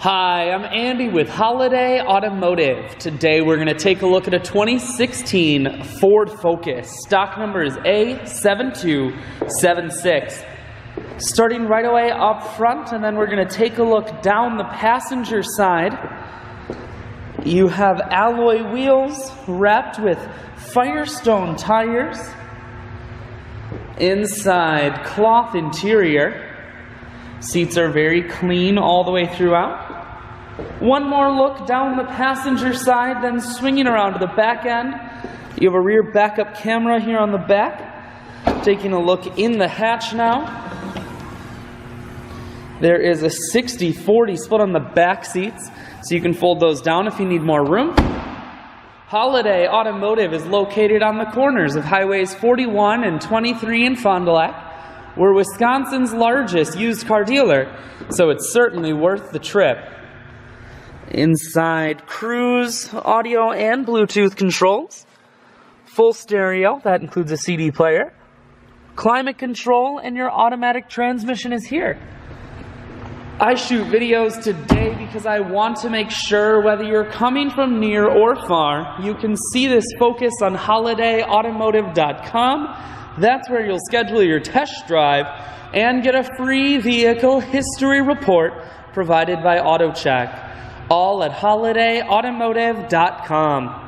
Hi, I'm Andy with Holiday Automotive. Today we're going to take a look at a 2016 Ford Focus. Stock number is A7276. Starting right away up front, and then we're going to take a look down the passenger side. You have alloy wheels wrapped with Firestone tires. Inside, cloth interior. Seats are very clean all the way throughout. One more look down the passenger side, then swinging around to the back end. You have a rear backup camera here on the back. Taking a look in the hatch now. There is a 60-40 split on the back seats, so you can fold those down if you need more room. Holiday Automotive is located on the corners of Highways 41 and 23 in Fond du Lac. We're Wisconsin's largest used car dealer, so it's certainly worth the trip. Inside, cruise, audio, and Bluetooth controls. Full stereo, that includes a CD player. Climate control, and your automatic transmission is here. I shoot videos today because I want to make sure whether you're coming from near or far, you can see this Focus on holidayautomotive.com. That's where you'll schedule your test drive and get a free vehicle history report provided by AutoCheck. All at holidayautomotive.com.